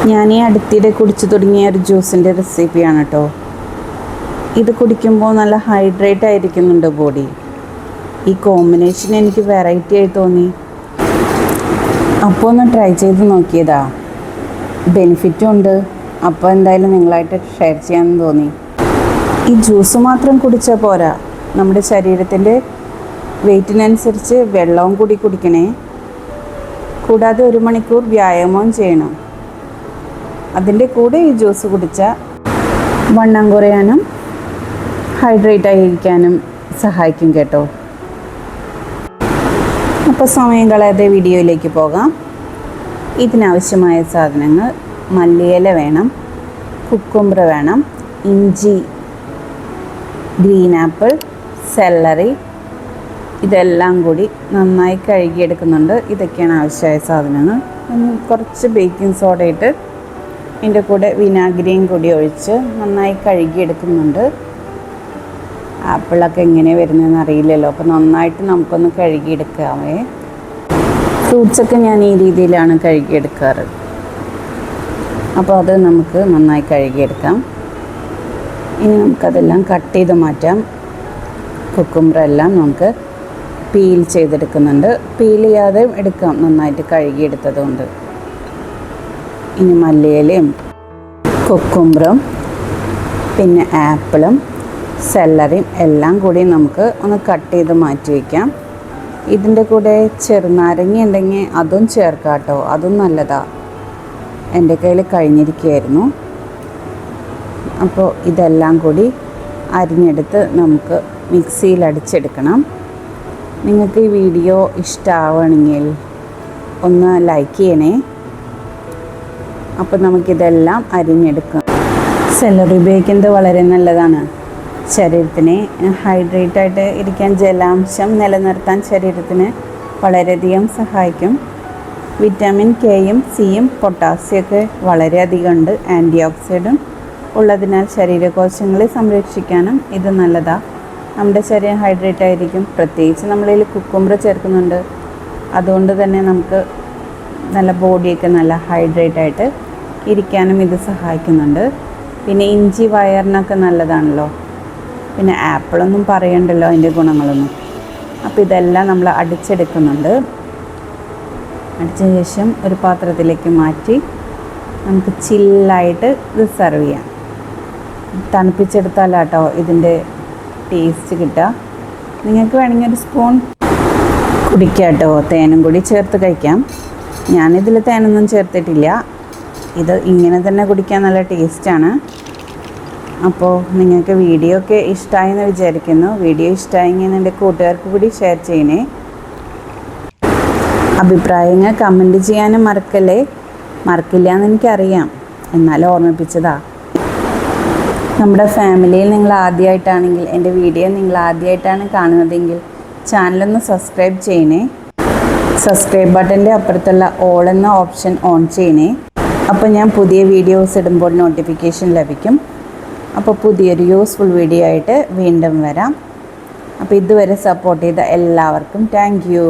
ഞാൻ ഈ അടുത്തിടെ കുടിച്ചു തുടങ്ങിയ ഒരു ജ്യൂസിൻ്റെ റെസിപ്പിയാണ് കേട്ടോ. ഇത് കുടിക്കുമ്പോൾ നല്ല ഹൈഡ്രേറ്റ് ആയിരിക്കുന്നുണ്ട് ബോഡി. ഈ കോമ്പിനേഷൻ എനിക്ക് വെറൈറ്റി ആയി തോന്നി. അപ്പോൾ ഒന്ന് ട്രൈ ചെയ്ത് നോക്കിയതാ. ബെനിഫിറ്റും ഉണ്ട്. അപ്പോൾ എന്തായാലും നിങ്ങളായിട്ട് ഷെയർ ചെയ്യാമെന്ന് തോന്നി. ഈ ജ്യൂസ് മാത്രം കുടിച്ചാൽ പോരാ, നമ്മുടെ ശരീരത്തിൻ്റെ വെയ്റ്റിനനുസരിച്ച് വെള്ളവും കൂടി കുടിക്കണേ. കൂടാതെ 1 മണിക്കൂർ വ്യായാമവും ചെയ്യണം. അതിൻ്റെ കൂടെ ഈ ജ്യൂസ് കുടിച്ചാൽ വണ്ണം കുറയാനും ഹൈഡ്രേറ്റ് ആയിരിക്കാനും സഹായിക്കും കേട്ടോ. അപ്പോൾ സമയം കളയാതെ വീഡിയോയിലേക്ക് പോകാം. ഇതിനാവശ്യമായ സാധനങ്ങൾ: മല്ലിയില വേണം, കുക്കുംബർ വേണം, ഇഞ്ചി, ഗ്രീൻ ആപ്പിൾ, സെല്ലറി. ഇതെല്ലാം കൂടി നന്നായി കഴുകിയെടുക്കുന്നുണ്ട്. ഇതൊക്കെയാണ് ആവശ്യമായ സാധനങ്ങൾ. കുറച്ച് ബേക്കിംഗ് സോഡ ഇട്ട് ഇതിൻ്റെ കൂടെ വിനാഗിരിയും കൂടി ഒഴിച്ച് നന്നായി കഴുകിയെടുക്കുന്നുണ്ട്. ആപ്പിളൊക്കെ എങ്ങനെ വരുന്നതെന്ന് അറിയില്ലല്ലോ, അപ്പോൾ നന്നായിട്ട് നമുക്കൊന്ന് കഴുകിയെടുക്കാമേ. ഫ്രൂട്ട്സൊക്കെ ഞാൻ ഈ രീതിയിലാണ് കഴുകിയെടുക്കാറ്. അപ്പോൾ അത് നമുക്ക് നന്നായി കഴുകിയെടുക്കാം. ഇനി നമുക്കതെല്ലാം കട്ട് ചെയ്ത് മാറ്റാം. കുക്കുംബറെല്ലാം നമുക്ക് പീൽ ചെയ്തെടുക്കുന്നുണ്ട്. പീൽ ചെയ്യാതെ എടുക്കാം, നന്നായിട്ട് കഴുകിയെടുത്തതുകൊണ്ട്. ഇനി മല്ലിയിലയും കുക്കുംബറും പിന്നെ ആപ്പിളും സെല്ലറിയും എല്ലാം കൂടി നമുക്ക് ഒന്ന് കട്ട് ചെയ്ത് മാറ്റി വയ്ക്കാം. ഇതിൻ്റെ കൂടെ ചെറുനാരങ്ങ ഉണ്ടെങ്കിൽ അതും ചേർക്കാം കേട്ടോ, അതും നല്ലതാണ്. എൻ്റെ കയ്യിൽ കഴിഞ്ഞിരിക്കുകയായിരുന്നു. അപ്പോൾ ഇതെല്ലാം കൂടി അരിഞ്ഞെടുത്ത് നമുക്ക് മിക്സിയിൽ അടിച്ചെടുക്കണം. നിങ്ങൾക്ക് ഈ വീഡിയോ ഇഷ്ടമാവുകയാണെങ്കിൽ ഒന്ന് ലൈക്ക് ചെയ്യണേ. അപ്പോൾ നമുക്കിതെല്ലാം അരിഞ്ഞെടുക്കാം. സെല്ലറി ഉപയോഗിക്കുന്നത് വളരെ നല്ലതാണ്. ശരീരത്തിന് ഹൈഡ്രേറ്റ് ആയിട്ട് ഇരിക്കാൻ, ജലാംശം നിലനിർത്താൻ ശരീരത്തിന് വളരെയധികം സഹായിക്കും. വിറ്റാമിൻ കെയും സിയും പൊട്ടാസ്യമൊക്കെ വളരെയധികം ഉണ്ട്. ആൻറ്റി ഓക്സിഡൻറ്റും ഉള്ളതിനാൽ ശരീരകോശങ്ങളെ സംരക്ഷിക്കാനും ഇത് നല്ലതാണ്. നമ്മുടെ ശരീരം ഹൈഡ്രേറ്റ് ആയിരിക്കും. പ്രത്യേകിച്ച് നമ്മളിൽ കുക്കുംബർ ചേർക്കുന്നുണ്ട്. അതുകൊണ്ട് തന്നെ നമുക്ക് നല്ല ബോഡിയൊക്കെ നല്ല ഹൈഡ്രേറ്റ് ആയിട്ട് ഇരിക്കാനും ഇത് സഹായിക്കുന്നുണ്ട്. പിന്നെ ഇഞ്ചി വയറിനൊക്കെ നല്ലതാണല്ലോ. പിന്നെ ആപ്പിളൊന്നും പറയണ്ടല്ലോ അതിൻ്റെ ഗുണങ്ങളൊന്നും. അപ്പോൾ ഇതെല്ലാം നമ്മൾ അടിച്ചെടുക്കുന്നുണ്ട്. അടിച്ച ശേഷം ഒരു പാത്രത്തിലേക്ക് മാറ്റി നമുക്ക് ചില്ലായിട്ട് ഇത് സെർവ് ചെയ്യാം. തണുപ്പിച്ചെടുത്താലാട്ടോ ഇതിൻ്റെ ടേസ്റ്റ് കിട്ടുക. നിങ്ങൾക്ക് വേണമെങ്കിൽ ഒരു സ്പൂൺ കുടിക്കാം കേട്ടോ. തേനും കൂടി ചേർത്ത് കഴിക്കാം. ഞാനിതിൽ തേനൊന്നും ചേർത്തിട്ടില്ല. ഇത് ഇങ്ങനെ തന്നെ കുടിക്കാൻ നല്ല ടേസ്റ്റാണ്. അപ്പോൾ നിങ്ങൾക്ക് വീഡിയോ ഒക്കെ ഇഷ്ടമായെന്ന് വിചാരിക്കുന്നു. വീഡിയോ ഇഷ്ടമായെങ്കിൽ എൻ്റെ കൂട്ടുകാർക്ക് കൂടി ഷെയർ ചെയ്യണേ. അഭിപ്രായങ്ങൾ കമൻറ്റ് ചെയ്യാനും മറക്കല്ലേ. മറക്കില്ല എന്ന് എനിക്കറിയാം, എന്നാലും ഓർമ്മിപ്പിച്ചതാ. നമ്മുടെ ഫാമിലിയിൽ നിങ്ങൾ ആദ്യമായിട്ടാണെങ്കിൽ, എൻ്റെ വീഡിയോ നിങ്ങൾ ആദ്യമായിട്ടാണ് കാണുന്നതെങ്കിൽ ചാനലൊന്ന് സബ്സ്ക്രൈബ് ചെയ്യണേ. സബ്സ്ക്രൈബ് ബട്ടൻ്റെ അപ്പുറത്തുള്ള ഓൾ എന്ന ഓപ്ഷൻ ഓൺ ചെയ്യണേ. അപ്പോൾ ഞാൻ പുതിയ വീഡിയോസ് ഇടുമ്പോൾ നോട്ടിഫിക്കേഷൻ ലഭിക്കും. അപ്പോൾ പുതിയൊരു യൂസ്ഫുൾ വീഡിയോ ആയിട്ട് വീണ്ടും വരാം. അപ്പോൾ ഇതുവരെ സപ്പോർട്ട് ചെയ്ത എല്ലാവർക്കും താങ്ക് യു.